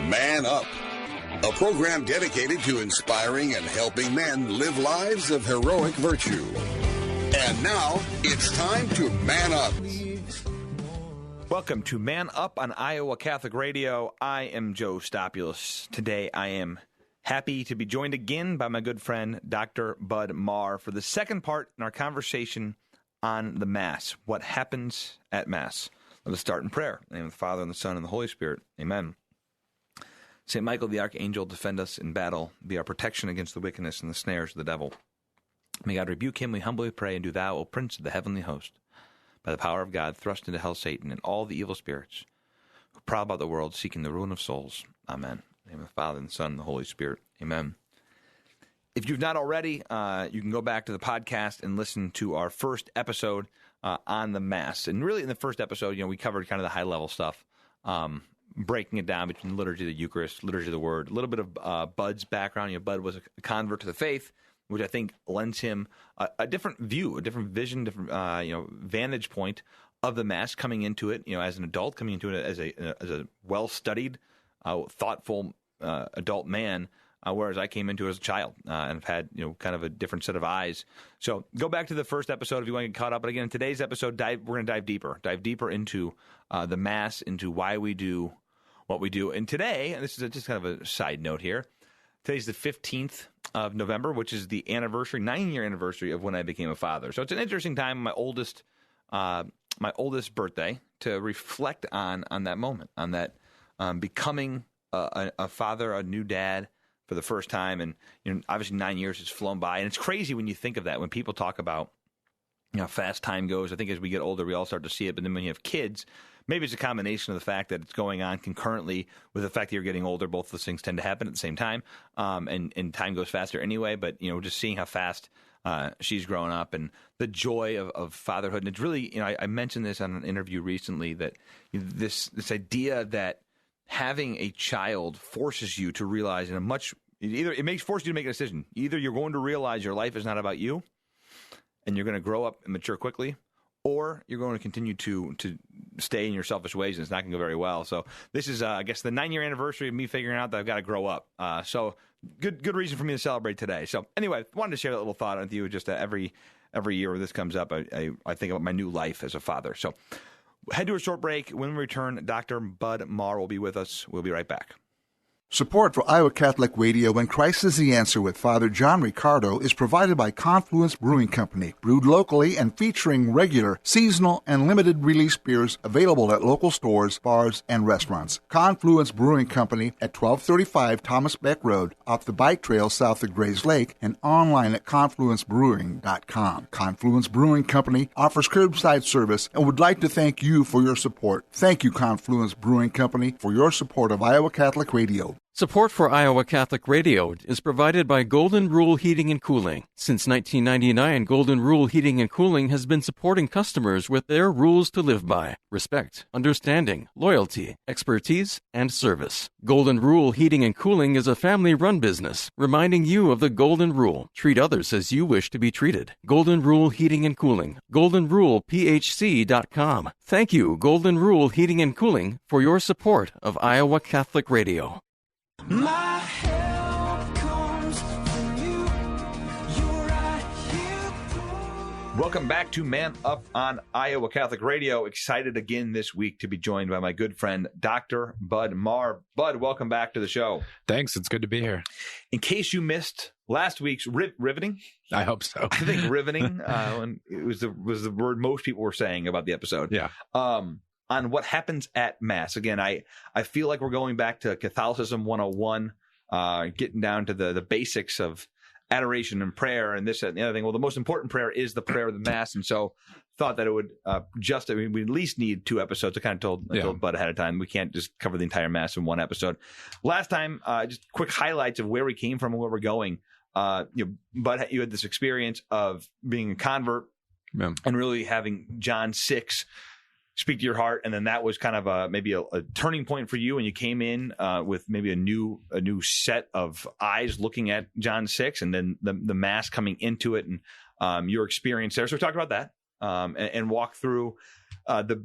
Man Up, a program dedicated to inspiring and helping men live lives of heroic virtue. And now, it's time to man up. Welcome to Man Up on Iowa Catholic Radio. I am Joe Stopulos. Today I am happy to be joined again by my good friend, Dr. Bud Marr, for the second part in our conversation on the Mass. What happens at Mass? Let us start in prayer. In the name of the Father, and the Son, and the Holy Spirit. Amen. St. Michael the Archangel, defend us in battle. Be our protection against the wickedness and the snares of the devil. May God rebuke him, we humbly pray, and do thou, O Prince of the heavenly host, by the power of God, thrust into hell Satan and all the evil spirits who prowl about the world, seeking the ruin of souls. Amen. In the name of the Father, and the Son, and the Holy Spirit. Amen. If you've not already, you can go back to the podcast and listen to our first episode on the Mass. And really, in the first episode, we covered kind of the high-level stuff, breaking it down between liturgy of the Eucharist, liturgy of the Word, a little bit of Bud's background. Bud was a convert to the faith, which I think lends him a different view, a different vision, different vantage point of the Mass coming into it, as an adult, coming into it as a well-studied, thoughtful adult man, whereas I came into it as a child and have had kind of a different set of eyes. So go back to the first episode if you want to get caught up. But again, in today's episode, we're going to dive deeper into the Mass, into why we do what we do. And today, and this is just kind of a side note here, today's the 15th of November, which is the 9-year anniversary of when I became a father. So it's an interesting time, my oldest birthday, to reflect on that moment, on that becoming a father, a new dad for the first time. And obviously 9 years has flown by, and it's crazy when you think of that. When people talk about how fast time goes, I think as we get older, we all start to see it. But then when you have kids, maybe it's a combination of the fact that it's going on concurrently with the fact that you're getting older. Both those things tend to happen at the same time, and time goes faster anyway. But just seeing how fast she's grown up and the joy of fatherhood. And it's really, I mentioned this on an interview recently, that this idea that having a child forces you to realize it forces you to make a decision. Either you're going to realize your life is not about you, and you're going to grow up and mature quickly, or you're going to continue to stay in your selfish ways, and it's not going to go very well. So this is, I guess, the 9-year anniversary of me figuring out that I've got to grow up. So good reason for me to celebrate today. So anyway, wanted to share that little thought with you. Just every year when this comes up, I think about my new life as a father. So head to a short break. When we return, Dr. Bud Marr will be with us. We'll be right back. Support for Iowa Catholic Radio and Christ is the Answer with Father John Ricardo is provided by Confluence Brewing Company, brewed locally and featuring regular, seasonal, and limited release beers available at local stores, bars, and restaurants. Confluence Brewing Company at 1235 Thomas Beck Road, off the bike trail south of Grays Lake, and online at confluencebrewing.com. Confluence Brewing Company offers curbside service and would like to thank you for your support. Thank you, Confluence Brewing Company, for your support of Iowa Catholic Radio. Support for Iowa Catholic Radio is provided by Golden Rule Heating and Cooling. Since 1999, Golden Rule Heating and Cooling has been supporting customers with their rules to live by: respect, understanding, loyalty, expertise, and service. Golden Rule Heating and Cooling is a family-run business, reminding you of the Golden Rule. Treat others as you wish to be treated. Golden Rule Heating and Cooling. GoldenRulePHC.com. Thank you, Golden Rule Heating and Cooling, for your support of Iowa Catholic Radio. My help comes from you. You're right here. Welcome back to Man Up on Iowa Catholic Radio. Excited again this week to be joined by my good friend, Dr. Bud Marr. Bud, welcome back to the show. Thanks. It's good to be here. In case you missed last week's riveting, I hope so. I think riveting was the word most people were saying about the episode. Yeah. On what happens at Mass. Again, I feel like we're going back to Catholicism 101, getting down to the basics of adoration and prayer and this and the other thing. Well, the most important prayer is the prayer of the Mass. And so thought that it would we at least need 2 episodes. I kind of told Bud ahead of time, we can't just cover the entire Mass in one episode. Last time, just quick highlights of where we came from and where we're going. Bud, you had this experience of being a convert and really having John 6 speak to your heart, and then that was kind of maybe a turning point for you, and you came in with maybe a new set of eyes looking at John 6, and then the Mass coming into it, and your experience there. So we talked about that and walk through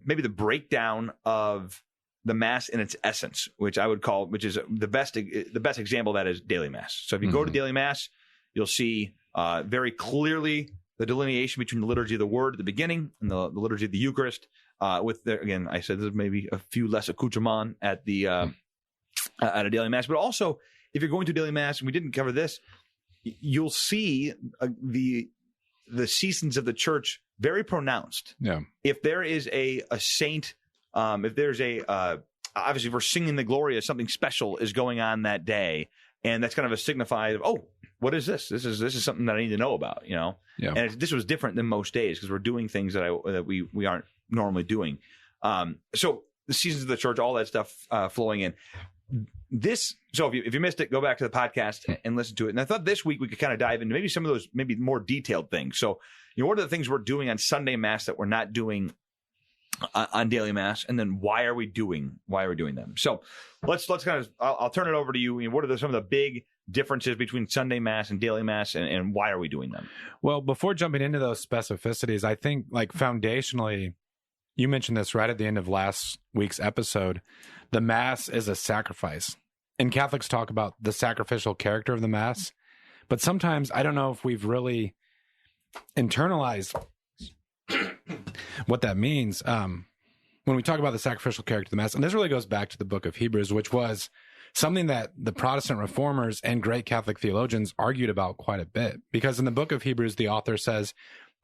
maybe the breakdown of the Mass in its essence, which I would call, which is the best example of that is daily Mass. So if you go to daily Mass, you'll see very clearly the delineation between the liturgy of the Word at the beginning and the liturgy of the Eucharist. Again, I said there's maybe a few less accoutrement at the at a daily Mass, but also if you're going to daily Mass, and we didn't cover this, you'll see the seasons of the Church very pronounced. Yeah. If there is a saint, if there's obviously if we're singing the Gloria, something special is going on that day, and that's kind of a signifier of, oh, what is this? This is something that I need to know about, you know. Yeah. And this was different than most days because we're doing things that we aren't normally doing. So the seasons of the Church, all that stuff flowing in. So if you missed it, go back to the podcast and listen to it. And I thought this week we could kind of dive into maybe some of those maybe more detailed things. So, you know, what are the things we're doing on Sunday Mass that we're not doing on daily Mass, and then why are we doing them? So let's kind of I'll turn it over to you. What are some of the big differences between Sunday Mass and daily Mass, and why are we doing them? Well, before jumping into those specificities, I think like foundationally, you mentioned this right at the end of last week's episode, the Mass is a sacrifice. And Catholics talk about the sacrificial character of the Mass, but sometimes I don't know if we've really internalized what that means when we talk about the sacrificial character of the Mass. And this really goes back to the book of Hebrews, which was something that the Protestant reformers and great Catholic theologians argued about quite a bit. Because in the book of Hebrews, the author says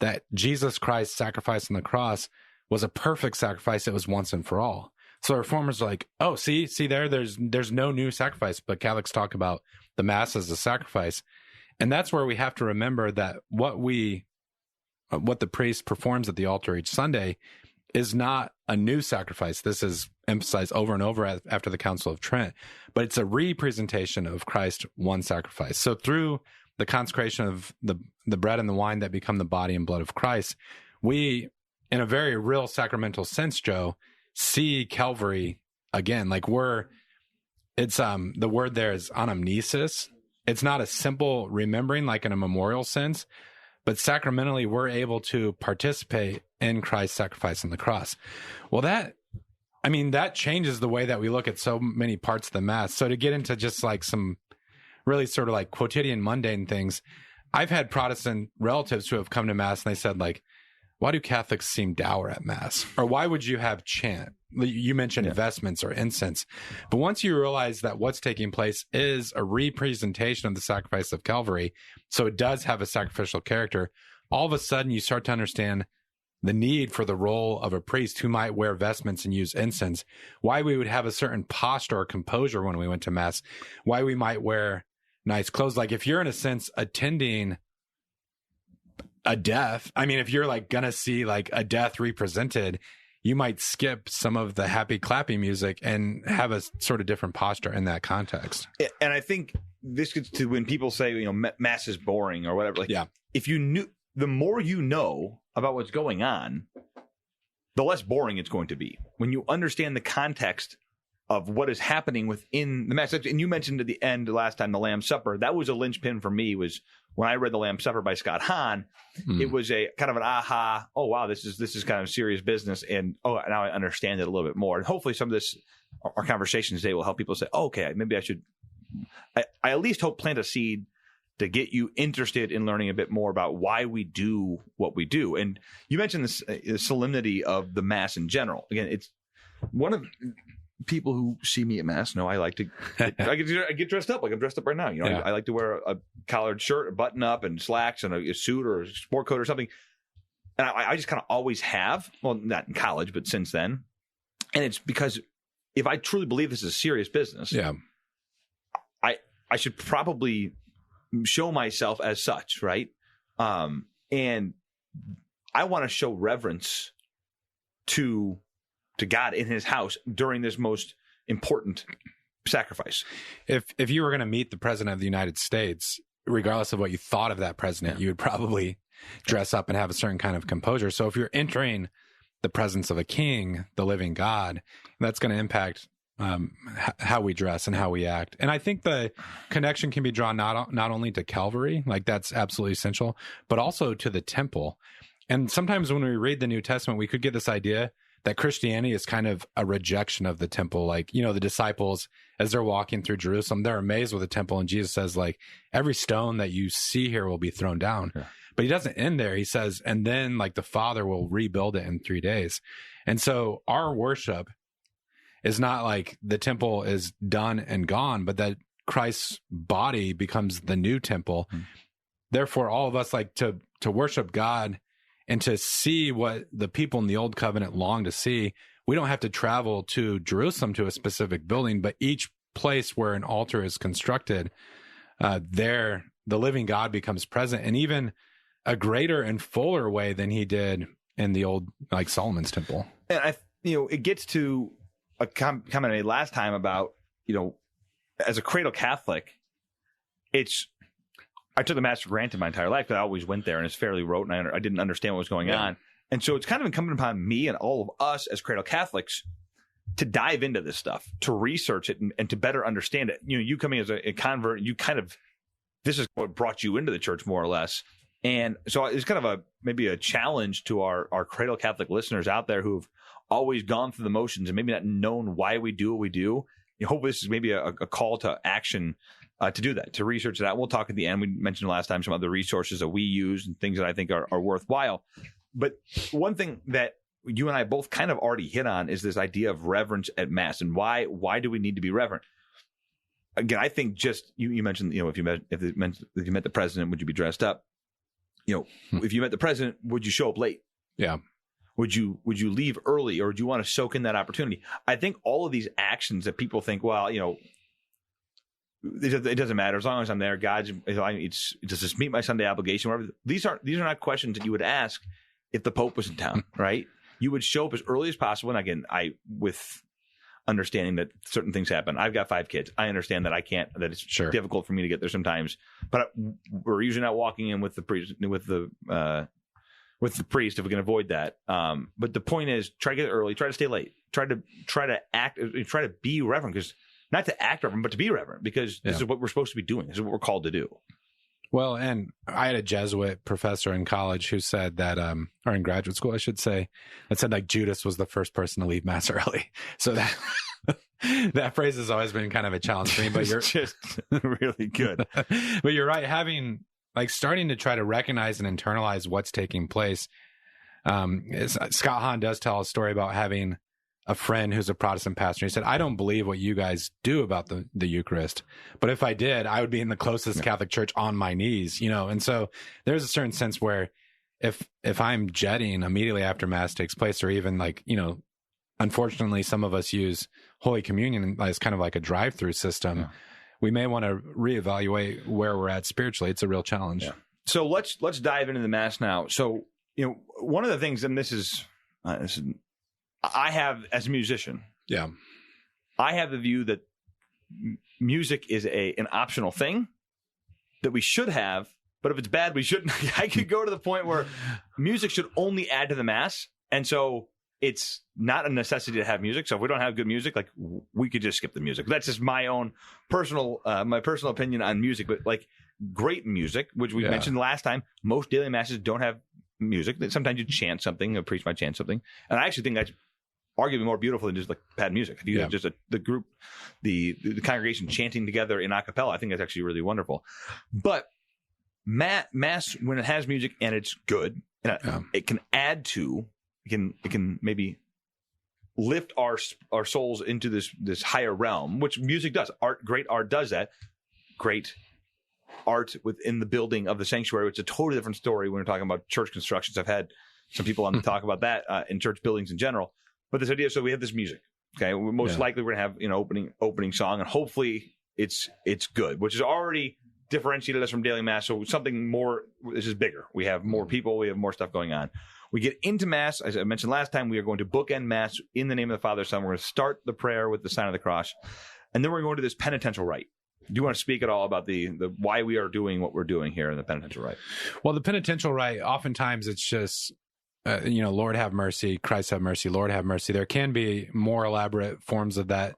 that Jesus Christ's sacrifice on the cross was a perfect sacrifice. It was once and for all. So reformers are like, oh, see there's no new sacrifice. But Catholics talk about the Mass as a sacrifice. And that's where we have to remember that what the priest performs at the altar each Sunday is not a new sacrifice. This is emphasized over and over after the Council of Trent, but it's a representation of Christ's one sacrifice. So through the consecration of the bread and the wine that become the body and blood of Christ, we, in a very real sacramental sense, Joe, see Calvary again. Like it's the word there is anamnesis. It's not a simple remembering like in a memorial sense, but sacramentally we're able to participate in Christ's sacrifice on the cross. Well, that changes the way that we look at so many parts of the Mass. So to get into just like some really sort of like quotidian mundane things, I've had Protestant relatives who have come to Mass and they said like, why do Catholics seem dour at Mass? Or why would you have chant? You mentioned vestments or incense. But once you realize that what's taking place is a representation of the sacrifice of Calvary, so it does have a sacrificial character, all of a sudden you start to understand the need for the role of a priest who might wear vestments and use incense, why we would have a certain posture or composure when we went to Mass, why we might wear nice clothes. Like if you're in a sense attending a death, if you're like gonna see like a death represented, you might skip some of the happy clappy music and have a sort of different posture in that context. And I think this gets to when people say, Mass is boring or whatever. Like, yeah, if you knew, the more you know about what's going on, the less boring it's going to be. When you understand the context of what is happening within the Mass. And you mentioned at the end last time, the Lamb's Supper. That was a linchpin for me, was when I read the Lamb's Supper by Scott Hahn. It was a kind of an aha, oh, wow, this is kind of serious business. And now I understand it a little bit more. And hopefully some of this, our conversations today will help people say, oh, okay, maybe I at least hope plant a seed to get you interested in learning a bit more about why we do what we do. And you mentioned this solemnity of the Mass in general. Again, it's one of people who see me at Mass know I like to I get dressed up like I'm dressed up right now. I like to wear a collared shirt, a button up, and slacks, and a suit or a sport coat or something. And I just kind of always have. Well, not in college, but since then. And it's because if I truly believe this is serious business, I should probably show myself as such, right? And I want to show reverence to God in his house during this most important sacrifice. If you were going to meet the president of the United States, regardless of what you thought of that president, you would probably dress up and have a certain kind of composure. So if you're entering the presence of a king, the living God, that's going to impact how we dress and how we act. And I think the connection can be drawn not only to Calvary, like that's absolutely essential, but also to the temple. And sometimes when we read the New Testament, we could get this idea that Christianity is kind of a rejection of the temple. Like, you know, the disciples, as they're walking through Jerusalem, they're amazed with the temple. And Jesus says, like, every stone that you see here will be thrown down. Yeah. But he doesn't end there. He says, and then like the Father will rebuild it in 3 days. And so our worship is not like the temple is done and gone, but that Christ's body becomes the new temple. Mm-hmm. Therefore, all of us like to worship God and to see what the people in the old covenant long to see. We don't have to travel to Jerusalem to a specific building, but each place where an altar is constructed, there the living God becomes present, and even a greater and fuller way than he did in the old, like Solomon's temple. And it gets to a comment I made last time about, as a cradle Catholic, I took the Mass for granted my entire life because I always went there and it's fairly rote, and I didn't understand what was going on. And so it's kind of incumbent upon me and all of us as cradle Catholics to dive into this stuff, to research it, and to better understand it. You coming as a convert, this is what brought you into the church more or less. And so it's kind of maybe a challenge to our cradle Catholic listeners out there who've always gone through the motions and maybe not known why we do what we do. Hopefully this is maybe a call to action to do that, to research that. We'll talk at the end. We mentioned last time some other resources that we use and things that I think are worthwhile. But one thing that you and I both kind of already hit on is this idea of reverence at Mass, and why do we need to be reverent? Again, I think just you mentioned, if you met the president, would you be dressed up? If you met the president, would you show up late? Yeah. Would you leave early, or do you want to soak in that opportunity? I think all of these actions that people think, well, it doesn't matter as long as I'm there. Does this meet my Sunday obligation? Whatever. These are not questions that you would ask if the Pope was in town, right? You would show up as early as possible. And again, with understanding that certain things happen. I've got 5 kids. I understand that I can't. That it's difficult for me to get there sometimes. But we're usually not walking in with the priest if we can avoid that. But the point is, try to get early. Try to stay late. Try to act. Try to be reverent, because not to act reverent, but to be reverent, because this is what we're supposed to be doing. This is what we're called to do. Well, and I had a Jesuit professor in college who said that, or in graduate school, I should say, that said like Judas was the first person to leave Mass early. So that phrase has always been kind of a challenge for me. But you're just really good. But you're right. Starting to try to recognize and internalize what's taking place. Scott Hahn does tell a story about having a friend who's a Protestant pastor. He said, I don't believe what you guys do about the Eucharist, but if I did, I would be in the closest Catholic church on my knees, And so there's a certain sense where if I'm jetting immediately after Mass takes place, or even unfortunately, some of us use Holy Communion as kind of like a drive-through system. Yeah. We may want to reevaluate where we're at spiritually. It's a real challenge. Yeah. So let's dive into the Mass now. So, one of the things, and this is I have, as a musician, I have the view that music is an optional thing that we should have, but if it's bad, we shouldn't. I could go to the point where music should only add to the Mass, and so it's not a necessity to have music. So if we don't have good music, like, we could just skip the music. That's just my own personal opinion on music. But like great music, which we mentioned last time, most daily Masses don't have music. Sometimes you chant something, a priest might chant something, and I actually think that's arguably more beautiful than just like bad music. If you have just the group, the congregation chanting together in a cappella, I think that's actually really wonderful. But Mass, when it has music and it's good, it can add to, it can maybe lift our souls into this higher realm, which music does. Great art does that. Great art within the building of the sanctuary, which is a totally different story when we're talking about church constructions. I've had some people on to talk about that in church buildings in general. But this idea, so we have this music. Okay, most likely we're gonna have opening song, and hopefully it's good, which is already differentiated us from daily Mass. So something more. This is bigger. We have more people. We have more stuff going on. We get into Mass, as I mentioned last time. We are going to bookend Mass in the name of the Father, Son. We're going to start the prayer with the sign of the cross, and then we're going to this penitential rite. Do you want to speak at all about the why we are doing what we're doing here in the penitential rite? Well, the penitential rite, oftentimes it's just, Lord have mercy, Christ have mercy, Lord have mercy. There can be more elaborate forms of that.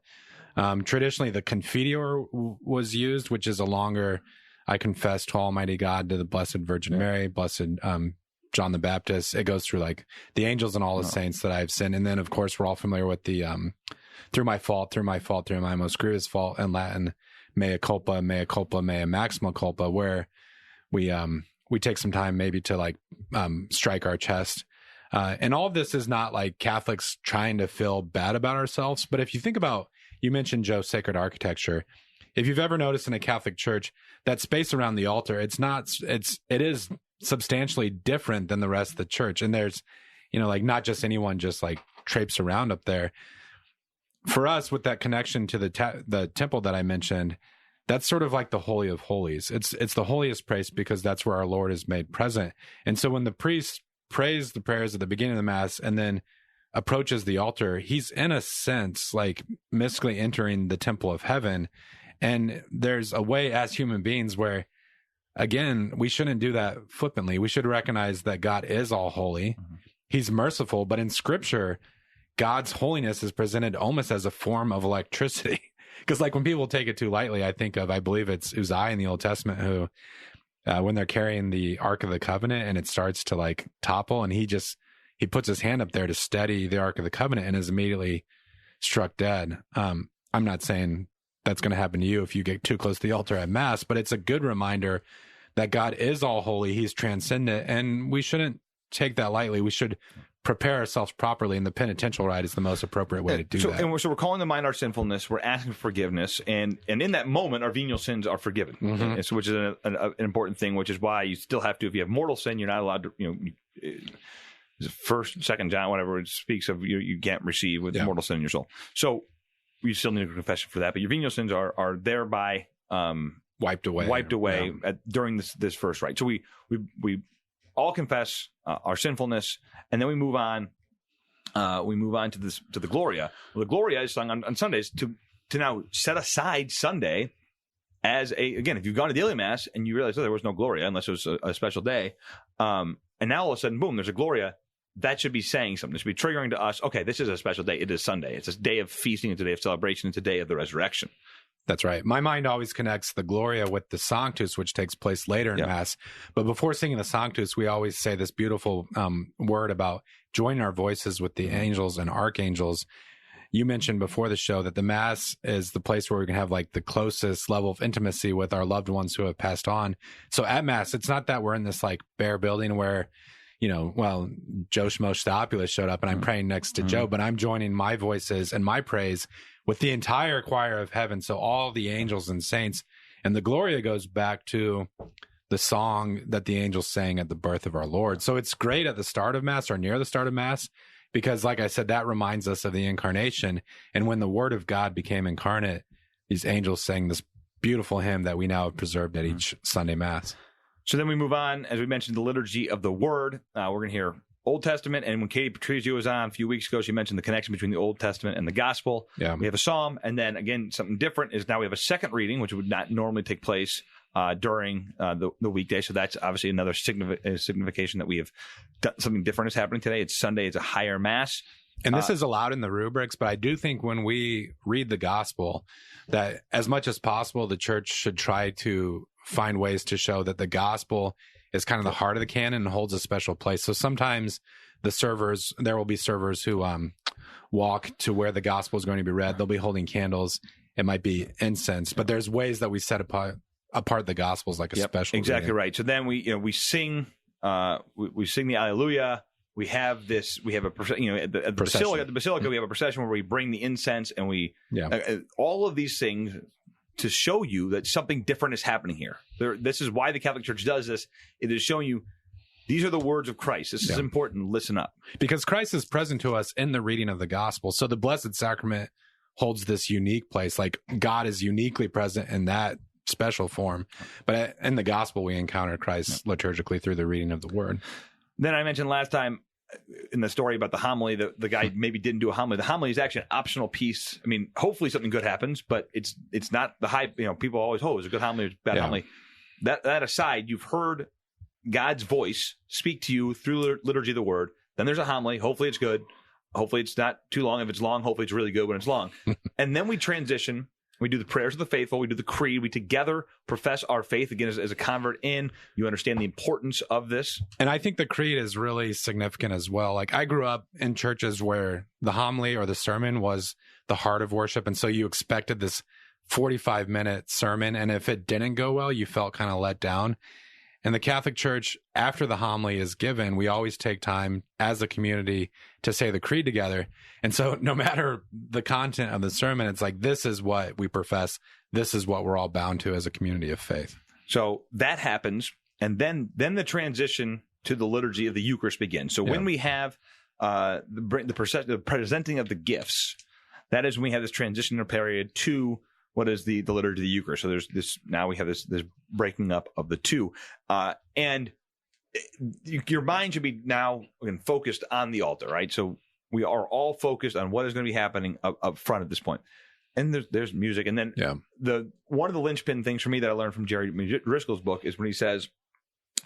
Traditionally, the Confiteor was used, which is a longer, I confess to Almighty God, to the Blessed Virgin Mary, Blessed John the Baptist. It goes through like the angels and all the saints that I've sinned. And then, of course, we're all familiar with the through my most grievous fault, in Latin, mea culpa, mea maxima culpa, where we take some time maybe to like strike our chest. And all of this is not like Catholics trying to feel bad about ourselves. But if you think about, you mentioned, Joe, sacred architecture. If you've ever noticed in a Catholic church, that space around the altar, it is substantially different than the rest of the church. And there's, like not just anyone just like traipse around up there. For us, with that connection to the temple that I mentioned, that's sort of like the Holy of Holies. It's the holiest place because that's where our Lord is made present. And so when the priest prays the prayers at the beginning of the Mass and then approaches the altar, he's in a sense like mystically entering the temple of heaven. And there's a way as human beings where, again, we shouldn't do that flippantly. We should recognize that God is all holy. Mm-hmm. He's merciful, but in Scripture, God's holiness is presented almost as a form of electricity. Because like when people take it too lightly, I believe it's Uzziah in the Old Testament who, when they're carrying the Ark of the Covenant and it starts to like topple, and he puts his hand up there to steady the Ark of the Covenant and is immediately struck dead. I'm not saying that's going to happen to you if you get too close to the altar at Mass, but it's a good reminder that God is all holy. He's transcendent, and we shouldn't take that lightly. We should prepare ourselves properly, and the penitential rite is the most appropriate way to do that. And we're calling to mind our sinfulness. We're asking for forgiveness, and in that moment, our venial sins are forgiven, mm-hmm. Which is an important thing. Which is why you still have to, if you have mortal sin, you're not allowed to. First, Second John, whatever it speaks of, you can't receive with mortal sin in your soul. So you still need a confession for that, but your venial sins are thereby wiped away during this first rite. So we all confess our sinfulness, and then we move on. We move on to the Gloria. Well, the Gloria is sung on Sundays to now set aside Sunday as again. If you've gone to the daily Mass and you realize there was no Gloria unless it was a special day, and now all of a sudden, boom, there's a Gloria. That should be saying something. It should be triggering to us, okay, this is a special day. It is Sunday. It's a day of feasting. It's a day of celebration. It's a day of the resurrection. That's right. My mind always connects the Gloria with the Sanctus, which takes place later in Mass. But before singing the Sanctus, we always say this beautiful word about joining our voices with the angels and archangels. You mentioned before the show that the Mass is the place where we can have like the closest level of intimacy with our loved ones who have passed on. So at Mass, it's not that we're in this like bare building where, Joe Stopulos showed up and I'm praying next to Joe, but I'm joining my voices and my praise with the entire choir of heaven. So all the angels and saints, and the Gloria goes back to the song that the angels sang at the birth of our Lord. So it's great at the start of Mass or near the start of Mass, because like I said, that reminds us of the incarnation. And when the Word of God became incarnate, these angels sang this beautiful hymn that we now have preserved at each Sunday Mass. So then we move on, as we mentioned, the liturgy of the Word. We're going to hear Old Testament, and when Katie Patrizio was on a few weeks ago, she mentioned the connection between the Old Testament and the Gospel. Yeah. We have a Psalm, and then, again, something different is now we have a second reading, which would not normally take place during the weekday. So that's obviously another signification that we have done, something different is happening today. It's Sunday. It's a higher Mass. And this is allowed in the rubrics, but I do think when we read the Gospel that as much as possible, the Church should try to find ways to show that the Gospel is kind of the heart of the canon and holds a special place. So sometimes there will be servers who walk to where the Gospel is going to be read. They'll be holding candles. It might be incense, but there's ways that we set apart the Gospels like a special. Exactly reading. Right. So then we sing we sing the Alleluia. We have a at the Basilica we have a procession where we bring the incense and we all of these things to show you that something different is happening here. This is why the Catholic Church does this. It is showing you these are the words of Christ. This is important. Listen up. Because Christ is present to us in the reading of the Gospel. So the Blessed Sacrament holds this unique place. Like God is uniquely present in that special form. But in the Gospel, we encounter Christ liturgically through the reading of the Word. Then I mentioned last time in the story about the homily, the guy maybe didn't do a homily. The homily is actually an optional piece. I mean, hopefully something good happens, but it's not the hype. People always, it was a good homily, it was a bad homily. That aside, you've heard God's voice speak to you through liturgy of the Word. Then there's a homily. Hopefully it's good. Hopefully it's not too long. If it's long, hopefully it's really good when it's long. And then we transition We do the prayers of the faithful. We do the creed. We together profess our faith. Again, as a convert in, you understand the importance of this. And I think the creed is really significant as well. Like, I grew up in churches where the homily or the sermon was the heart of worship. And so you expected this 45-minute sermon. And if it didn't go well, you felt kind of let down. In the Catholic Church, after the homily is given, we always take time as a community to say the creed together. And so no matter the content of the sermon, it's like, this is what we profess. This is what we're all bound to as a community of faith. So that happens. And then the transition to the liturgy of the Eucharist begins. So when we have the presenting of the gifts, that is when we have this transitional period to what is the liturgy of the Eucharist. So there's this, now we have this breaking up of the two. And your mind should be now again focused on the altar, right? So we are all focused on what is going to be happening up front at this point. And there's music. And then one of the linchpin things for me that I learned from Jerry Driscoll's book is when he says,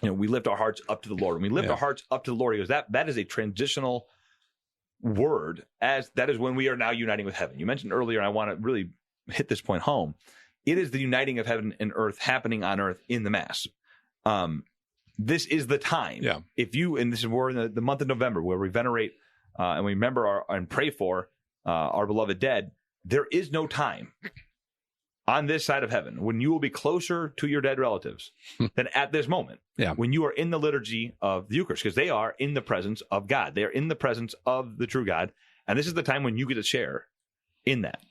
we lift our hearts up to the Lord. When we lift our hearts up to the Lord, he goes, that is a transitional word, as that is when we are now uniting with heaven. You mentioned earlier, and I want to really hit this point home. It is the uniting of heaven and earth happening on earth in the Mass. This is the time. Yeah. And this is we're in the month of November where we venerate and we remember and pray for our beloved dead. There is no time on this side of heaven when you will be closer to your dead relatives than at this moment. Yeah. When you are in the liturgy of the Eucharist, because they are in the presence of God. They are in the presence of the true God. And this is the time when you get to share in that.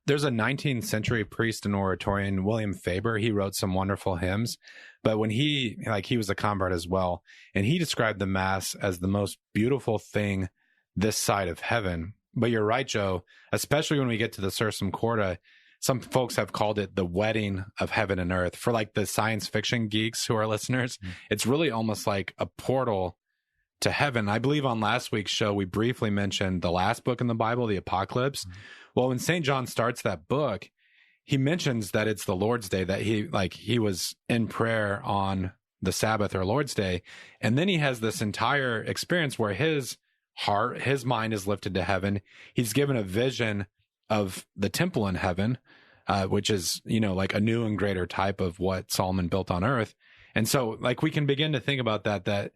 There's a 19th century priest and oratorian, William Faber. He wrote some wonderful hymns, but when he was a convert as well, and he described the Mass as the most beautiful thing this side of heaven. But you're right, Joe, especially when we get to the Sursum Corda, some folks have called it the wedding of heaven and earth. For like the science fiction geeks who are listeners, it's really almost like a portal to heaven. I believe on last week's show, we briefly mentioned the last book in the Bible, the Apocalypse. Well, when St. John starts that book, he mentions that it's the Lord's Day, that he was in prayer on the Sabbath or Lord's Day. And then he has this entire experience where his heart, his mind is lifted to heaven. He's given a vision of the temple in heaven, which is, like a new and greater type of what Solomon built on earth. And so like we can begin to think about that,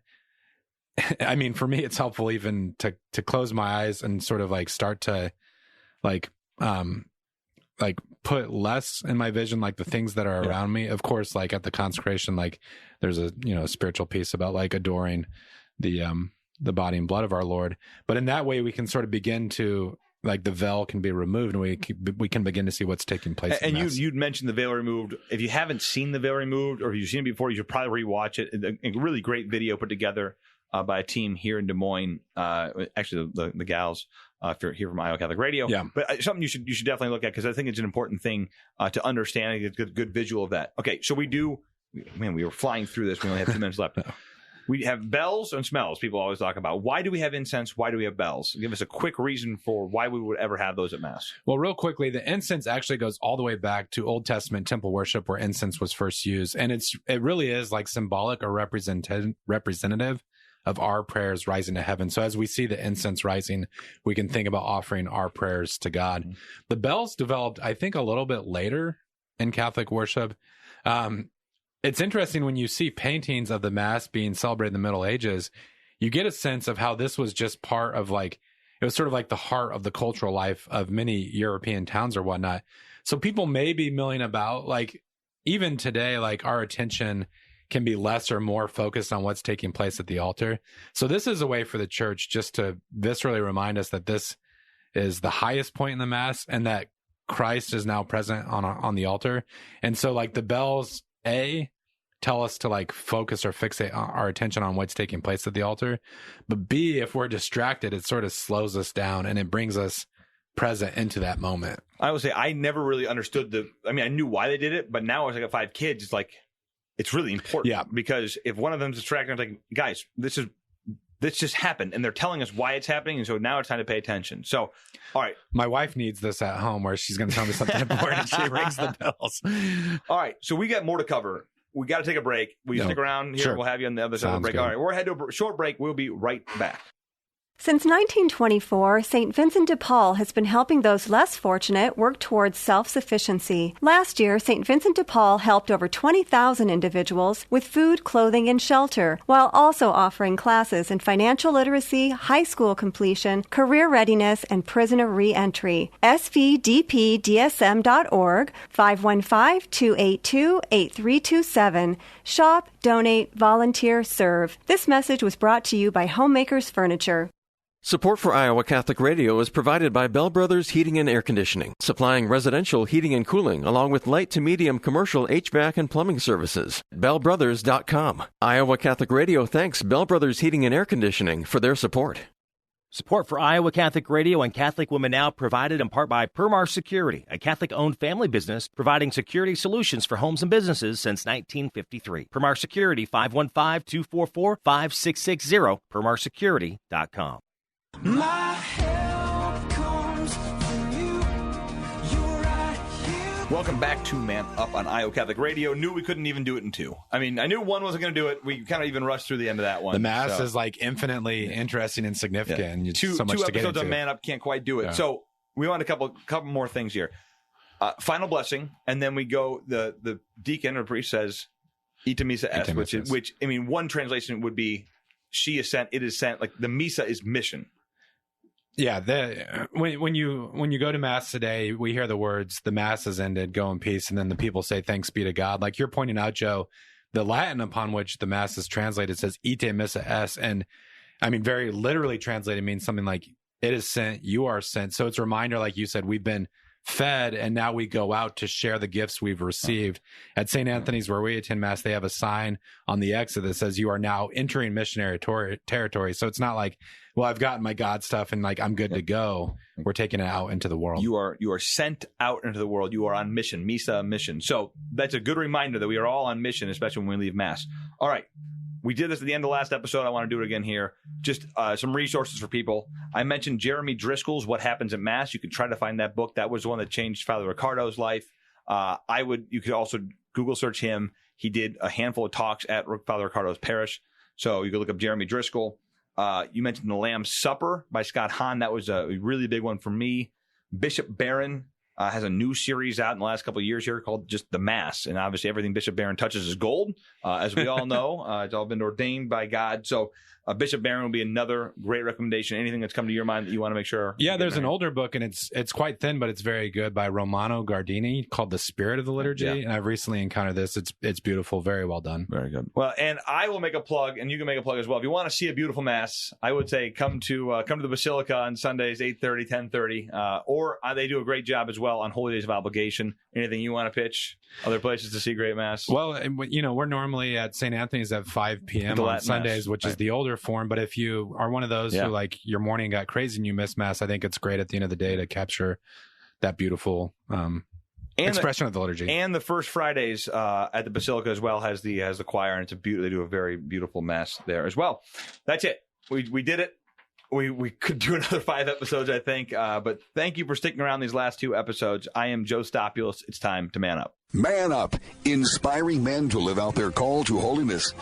I mean, for me, it's helpful even to close my eyes and sort of like start to like put less in my vision, like the things that are around me. Of course, like at the consecration, like there's a, spiritual piece about like adoring the body and blood of our Lord. But in that way, we can sort of begin to, like, the veil can be removed and we can begin to see what's taking place. And you'd mentioned the veil removed. If you haven't seen the veil removed, or if you've seen it before, you should probably rewatch it. A really great video put together by a team here in Des Moines. Actually, the gals, if you're here from Iowa Catholic Radio. Yeah. But something you should definitely look at, because I think it's an important thing to understand. It's a good visual of that. Okay, so we were flying through this. We only have 2 minutes left. We have bells and smells. People always talk about, why do we have incense? Why do we have bells? Give us a quick reason for why we would ever have those at Mass. Well, real quickly, the incense actually goes all the way back to Old Testament temple worship, where incense was first used. And it really is like symbolic or representative of our prayers rising to heaven. So as we see the incense rising, we can think about offering our prayers to God. Mm-hmm. The bells developed, I think, a little bit later in Catholic worship. It's interesting when you see paintings of the Mass being celebrated in the Middle Ages, you get a sense of how this was just part of it was sort of like the heart of the cultural life of many European towns or whatnot. So people may be milling about, like, even today, like, our attention can be less or more focused on what's taking place at the altar. So this is a way for the church just to viscerally remind us that this is the highest point in the Mass and that Christ is now present on the altar. And so, like, the bells, tell us to like focus or fixate our attention on what's taking place at the altar. But B, if we're distracted, it sort of slows us down and it brings us present into that moment. I would say I never really understood I knew why they did it, but now as I got 5 kids, it's like, it's really important. Yeah. Because if one of them's distracted, I'm like, guys, this just happened, and they're telling us why it's happening, and so now it's time to pay attention. So, all right. My wife needs this at home, where she's going to tell me something important, and she rings the bells. All right, so we got more to cover. We got to take a break. Will you stick around here? Sure. We'll have you on the other side of the break. Good. All right, we're headed to a short break. We'll be right back. Since 1924, St. Vincent de Paul has been helping those less fortunate work towards self-sufficiency. Last year, St. Vincent de Paul helped over 20,000 individuals with food, clothing, and shelter, while also offering classes in financial literacy, high school completion, career readiness, and prisoner re-entry. svdpdsm.org, 515-282-8327. Shop, donate, volunteer, serve. This message was brought to you by Homemakers Furniture. Support for Iowa Catholic Radio is provided by Bell Brothers Heating and Air Conditioning, supplying residential heating and cooling along with light to medium commercial HVAC and plumbing services. BellBrothers.com. Iowa Catholic Radio thanks Bell Brothers Heating and Air Conditioning for their support. Support for Iowa Catholic Radio and Catholic Women Now provided in part by Marr Security, a Catholic-owned family business providing security solutions for homes and businesses since 1953. Marr Security, 515-244-5660, PermarSecurity.com. My help comes from you. You're right here. Welcome back to Man Up on Iowa Catholic Radio. Knew we couldn't even do it in two. I mean, I knew one wasn't going to do it. We kind of even rushed through the end of that one. The Mass is like infinitely interesting and significant. Yeah. So much two to get episodes into. on Man Up can't quite do it. Yeah. So we want a couple more things here. Final blessing, and then we go. The deacon or priest says, "Ita missa est," which I mean, one translation would be, "She is sent. It is sent." Like the missa is mission. Yeah, when you go to Mass today, we hear the words, "The Mass has ended, go in peace," and then the people say, "Thanks be to God." Like you're pointing out, Joe, the Latin upon which the Mass is translated says "Ite missa est," and I mean, very literally translated means something like "It is sent, you are sent." So it's a reminder, like you said, we've been fed, and now we go out to share the gifts we've received. At St. Anthony's, where we attend Mass, they have a sign on the exit that says, "You are now entering missionary territory." So it's not like, well, I've gotten my God stuff and like I'm good to go. We're taking it out into the world. You are sent out into the world. You are on mission, missa, mission. So that's a good reminder that we are all on mission, especially when we leave Mass. All right. We did this at the end of the last episode. I want to do it again here. Just some resources for people. I mentioned Jeremy Driscoll's What Happens at Mass. You can try to find that book. That was the one that changed Father Ricardo's life. You could also Google search him. He did a handful of talks at Father Ricardo's parish. So you could look up Jeremy Driscoll. You mentioned The Lamb's Supper by Scott Hahn. That was a really big one for me. Bishop Barron has a new series out in the last couple of years here called just The Mass. And obviously everything Bishop Barron touches is gold, as we all know. It's all been ordained by God. So Bishop Barron will be another great recommendation. Anything that's come to your mind that you want to make sure? Yeah, there's an older book, and it's quite thin, but it's very good, by Romano Gardini, called The Spirit of the Liturgy. Yeah. And I've recently encountered this. It's beautiful. Very well done. Very good. Well, and I will make a plug, and you can make a plug as well. If you want to see a beautiful Mass, I would say come to the Basilica on Sundays, 8:30, 10:30. Or they do a great job as well on Holy Days of Obligation. Anything you want to pitch? Other places to see great Mass? Well, we're normally at St. Anthony's at 5 p.m. on Sundays, Mass, which is the older form. But if you are one of those who, like, your morning got crazy and you missed Mass, I think it's great at the end of the day to capture that beautiful expression of the liturgy. And the first Fridays at the Basilica as well has the choir, and they do a very beautiful Mass there as well. That's it. We did it. We could do another 5 episodes, I think. But thank you for sticking around these last 2 episodes. I am Joe Stopulos. It's time to man up. Man up, inspiring men to live out their call to holiness.